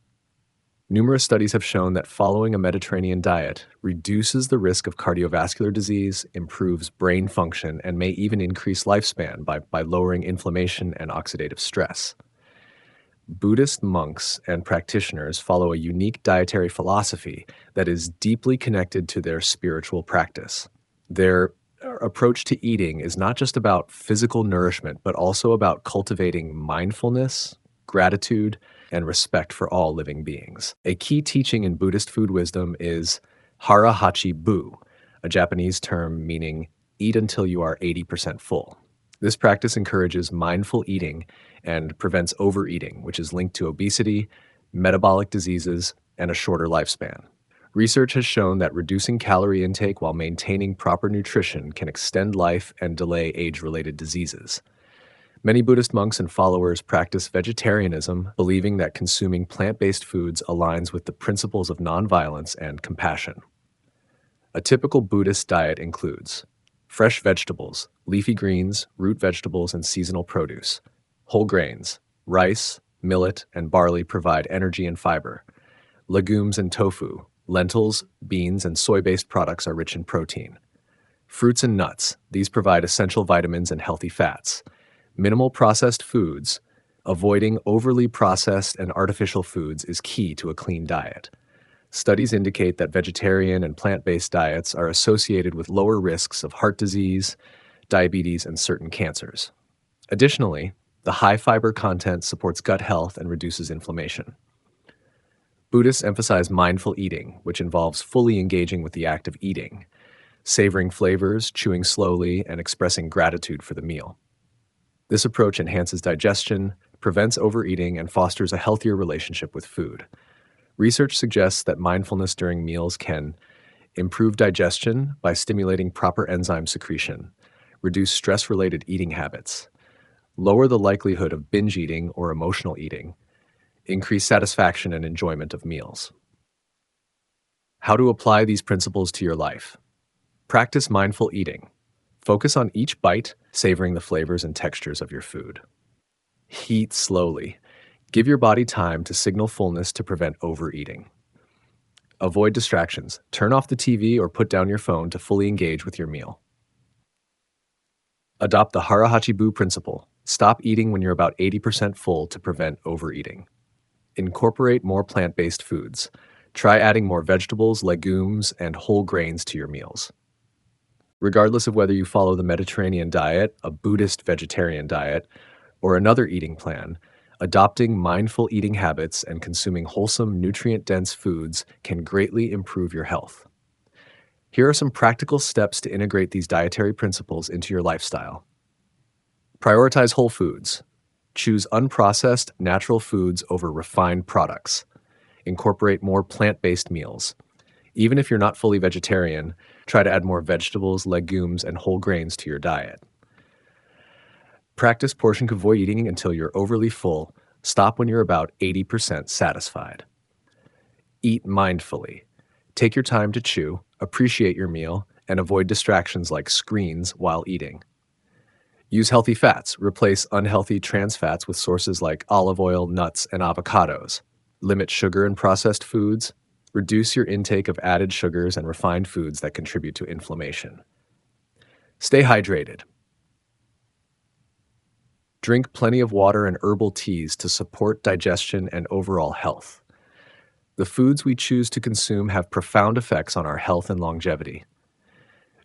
Numerous studies have shown that following a Mediterranean diet reduces the risk of cardiovascular disease, improves brain function, and may even increase lifespan by lowering inflammation and oxidative stress. Buddhist monks and practitioners follow a unique dietary philosophy that is deeply connected to their spiritual practice. Their approach to eating is not just about physical nourishment, but also about cultivating mindfulness, gratitude, and respect for all living beings. A key teaching in Buddhist food wisdom is hara hachi bu, a Japanese term meaning eat until you are 80% full. This practice encourages mindful eating and prevents overeating, which is linked to obesity, metabolic diseases, and a shorter lifespan. Research has shown that reducing calorie intake while maintaining proper nutrition can extend life and delay age-related diseases. Many Buddhist monks and followers practice vegetarianism, believing that consuming plant-based foods aligns with the principles of nonviolence and compassion. A typical Buddhist diet includes fresh vegetables, leafy greens, root vegetables, and seasonal produce. Whole grains, rice, millet, and barley provide energy and fiber. Legumes and tofu, lentils, beans, and soy-based products are rich in protein. Fruits and nuts, these provide essential vitamins and healthy fats. Minimal processed foods, avoiding overly processed and artificial foods is key to a clean diet. Studies indicate that vegetarian and plant-based diets are associated with lower risks of heart disease, diabetes, and certain cancers. Additionally, the high fiber content supports gut health and reduces inflammation. Buddhists emphasize mindful eating, which involves fully engaging with the act of eating, savoring flavors, chewing slowly, and expressing gratitude for the meal. This approach enhances digestion, prevents overeating, and fosters a healthier relationship with food. Research suggests that mindfulness during meals can improve digestion by stimulating proper enzyme secretion, reduce stress-related eating habits, lower the likelihood of binge eating or emotional eating, increase satisfaction and enjoyment of meals. How to apply these principles to your life. Practice mindful eating. Focus on each bite, savoring the flavors and textures of your food. Eat slowly. Give your body time to signal fullness to prevent overeating. Avoid distractions. Turn off the TV or put down your phone to fully engage with your meal. Adopt the Hara Hachibu principle. Stop eating when you're about 80% full to prevent overeating. Incorporate more plant-based foods. Try adding more vegetables, legumes, and whole grains to your meals. Regardless of whether you follow the Mediterranean diet, a Buddhist vegetarian diet, or another eating plan, adopting mindful eating habits and consuming wholesome, nutrient-dense foods can greatly improve your health. Here are some practical steps to integrate these dietary principles into your lifestyle. Prioritize whole foods. Choose unprocessed, natural foods over refined products. Incorporate more plant-based meals. Even if you're not fully vegetarian, try to add more vegetables, legumes, and whole grains to your diet. Practice portion convoy eating until you're overly full. Stop when you're about 80% satisfied. Eat mindfully. Take your time to chew, appreciate your meal, and avoid distractions like screens while eating. Use healthy fats. Replace unhealthy trans fats with sources like olive oil, nuts, and avocados. Limit sugar and processed foods. Reduce your intake of added sugars and refined foods that contribute to inflammation. Stay hydrated. Drink plenty of water and herbal teas to support digestion and overall health. The foods we choose to consume have profound effects on our health and longevity.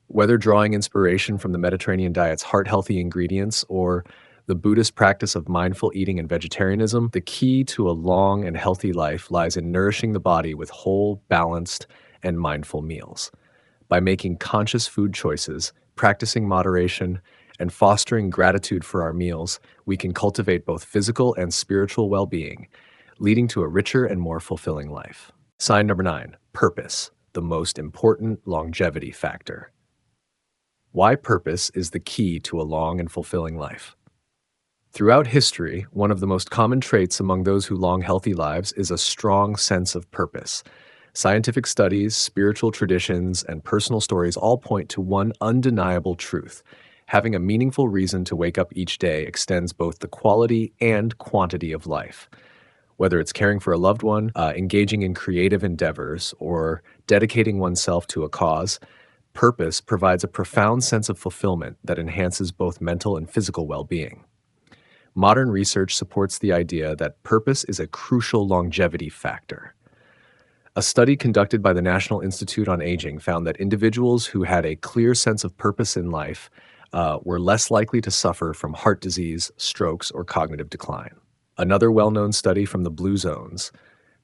Whether drawing inspiration from the Mediterranean diet's heart-healthy ingredients or the Buddhist practice of mindful eating and vegetarianism, the key to a long and healthy life lies in nourishing the body with whole, balanced, and mindful meals. By making conscious food choices, practicing moderation, and fostering gratitude for our meals, we can cultivate both physical and spiritual well-being, leading to a richer and more fulfilling life. Sign number 9, purpose, the most important longevity factor. Why purpose is the key to a long and fulfilling life. Throughout history, one of the most common traits among those who long healthy lives is a strong sense of purpose. Scientific studies, spiritual traditions, and personal stories all point to one undeniable truth. Having a meaningful reason to wake up each day extends both the quality and quantity of life. Whether it's caring for a loved one, engaging in creative endeavors, or dedicating oneself to a cause, purpose provides a profound sense of fulfillment that enhances both mental and physical well-being. Modern research supports the idea that purpose is a crucial longevity factor. A study conducted by the National Institute on Aging found that individuals who had a clear sense of purpose in life were less likely to suffer from heart disease, strokes, or cognitive decline. Another well-known study from the Blue Zones,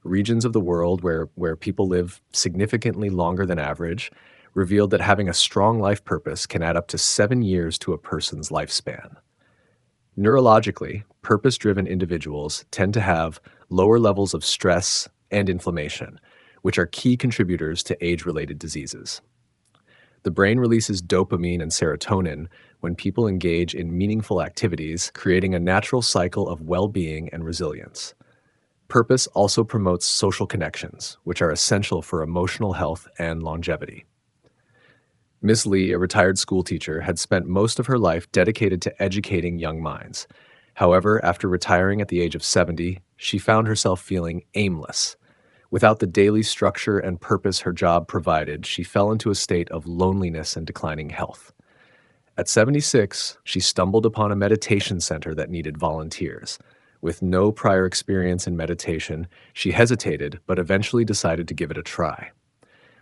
regions of the world where people live significantly longer than average, revealed that having a strong life purpose can add up to 7 years to a person's lifespan. Neurologically, purpose-driven individuals tend to have lower levels of stress and inflammation, which are key contributors to age-related diseases. The brain releases dopamine and serotonin when people engage in meaningful activities, creating a natural cycle of well-being and resilience. Purpose also promotes social connections, which are essential for emotional health and longevity. Ms. Lee, a retired school teacher, had spent most of her life dedicated to educating young minds. However, after retiring at the age of 70, she found herself feeling aimless. Without the daily structure and purpose her job provided, she fell into a state of loneliness and declining health. At 76, she stumbled upon a meditation center that needed volunteers. With no prior experience in meditation, she hesitated but eventually decided to give it a try.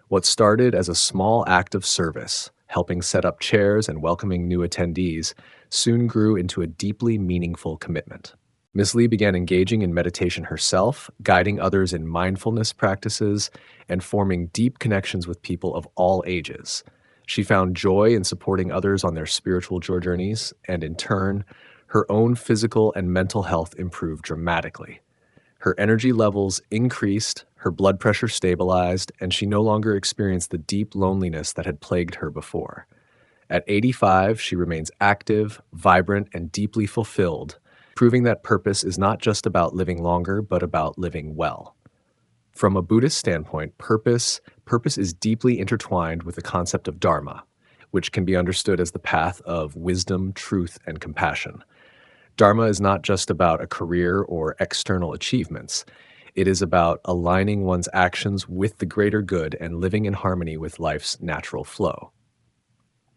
What started as a small act of service, helping set up chairs and welcoming new attendees, soon grew into a deeply meaningful commitment. Ms. Lee began engaging in meditation herself, guiding others in mindfulness practices, and forming deep connections with people of all ages. She found joy in supporting others on their spiritual journeys, and in turn, her own physical and mental health improved dramatically. Her energy levels increased, her blood pressure stabilized, and she no longer experienced the deep loneliness that had plagued her before. At 85, she remains active, vibrant, and deeply fulfilled, proving that purpose is not just about living longer, but about living well. From a Buddhist standpoint, purpose is deeply intertwined with the concept of dharma, which can be understood as the path of wisdom, truth, and compassion. Dharma is not just about a career or external achievements. It is about aligning one's actions with the greater good and living in harmony with life's natural flow.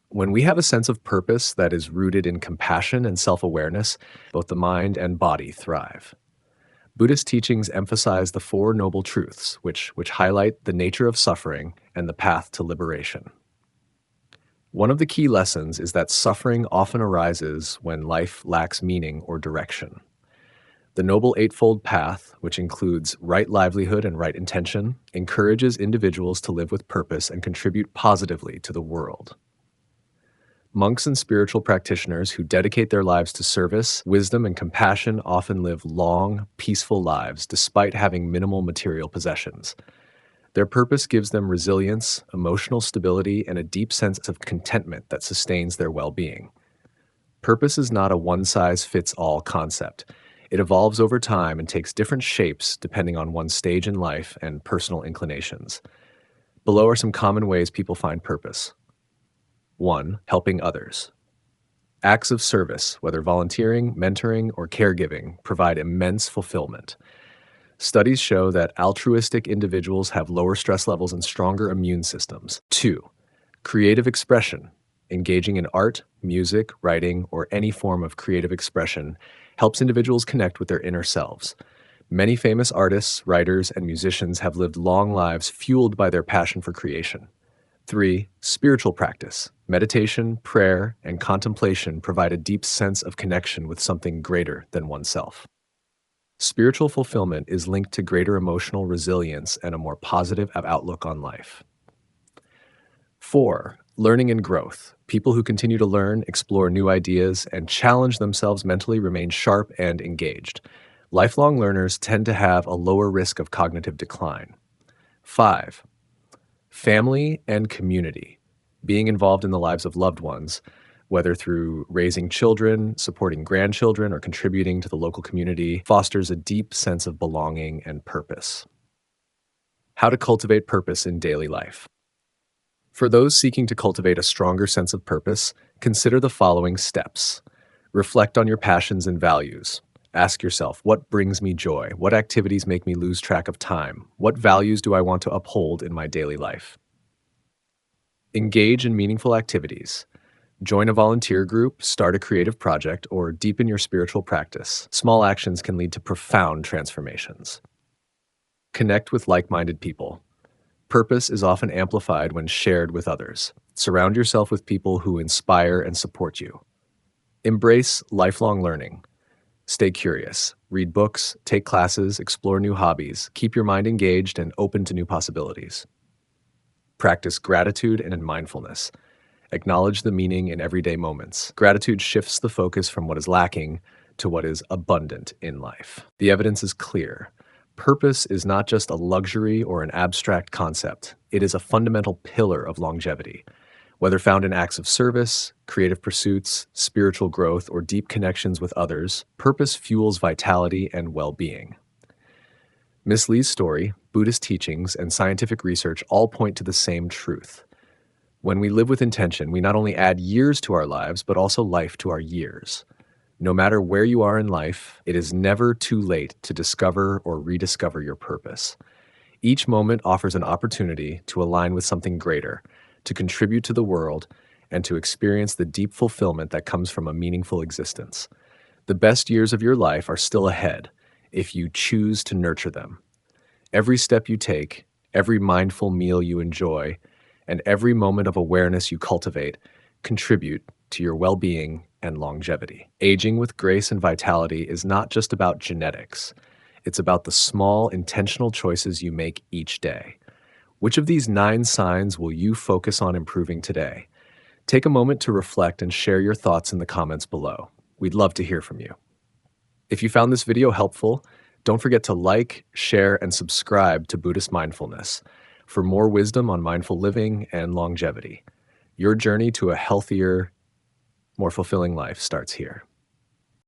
When we have a sense of purpose that is rooted in compassion and self-awareness, both the mind and body thrive. Buddhist teachings emphasize the Four Noble Truths, which highlight the nature of suffering and the path to liberation. One of the key lessons is that suffering often arises when life lacks meaning or direction. The Noble Eightfold Path, which includes right livelihood and right intention, encourages individuals to live with purpose and contribute positively to the world. Monks and spiritual practitioners who dedicate their lives to service, wisdom, and compassion often live long, peaceful lives despite having minimal material possessions. Their purpose gives them resilience, emotional stability, and a deep sense of contentment that sustains their well-being. Purpose is not a one-size-fits-all concept. It evolves over time and takes different shapes depending on one's stage in life and personal inclinations. Below are some common ways people find purpose. 1. Helping others. Acts of service, whether volunteering, mentoring, or caregiving, provide immense fulfillment. Studies show that altruistic individuals have lower stress levels and stronger immune systems. 2. Creative expression. Engaging in art, music, writing, or any form of creative expression helps individuals connect with their inner selves. Many famous artists, writers, and musicians have lived long lives fueled by their passion for creation. 3. Spiritual practice. Meditation, prayer, and contemplation provide a deep sense of connection with something greater than oneself. Spiritual fulfillment is linked to greater emotional resilience and a more positive outlook on life. 4. Learning and growth. People who continue to learn, explore new ideas, and challenge themselves mentally remain sharp and engaged. Lifelong learners tend to have a lower risk of cognitive decline. 5. Family and community. Being involved in the lives of loved ones, whether through raising children, supporting grandchildren, or contributing to the local community, fosters a deep sense of belonging and purpose. How to cultivate purpose in daily life. For those seeking to cultivate a stronger sense of purpose, consider the following steps. Reflect on your passions and values. Ask yourself, what brings me joy? What activities make me lose track of time? What values do I want to uphold in my daily life? Engage in meaningful activities. Join a volunteer group, start a creative project, or deepen your spiritual practice. Small actions can lead to profound transformations. Connect with like-minded people. Purpose is often amplified when shared with others. Surround yourself with people who inspire and support you. Embrace lifelong learning. Stay curious. Read books, take classes, explore new hobbies. Keep your mind engaged and open to new possibilities. Practice gratitude and mindfulness. Acknowledge the meaning in everyday moments. Gratitude shifts the focus from what is lacking to what is abundant in life. The evidence is clear. Purpose is not just a luxury or an abstract concept. It is a fundamental pillar of longevity. Whether found in acts of service, creative pursuits, spiritual growth, or deep connections with others, purpose fuels vitality and well-being. Miss Lee's story, Buddhist teachings, and scientific research all point to the same truth. When we live with intention, we not only add years to our lives, but also life to our years. No matter where you are in life, it is never too late to discover or rediscover your purpose. Each moment offers an opportunity to align with something greater, to contribute to the world, and to experience the deep fulfillment that comes from a meaningful existence. The best years of your life are still ahead if you choose to nurture them. Every step you take, every mindful meal you enjoy, and every moment of awareness you cultivate contribute to your well-being and longevity. Aging with grace and vitality is not just about genetics. It's about the small, intentional choices you make each day. Which of these 9 signs will you focus on improving today? Take a moment to reflect and share your thoughts in the comments below. We'd love to hear from you. If you found this video helpful, don't forget to like, share, and subscribe to Buddhist Mindfulness for more wisdom on mindful living and longevity. Your journey to a healthier, more fulfilling life starts here.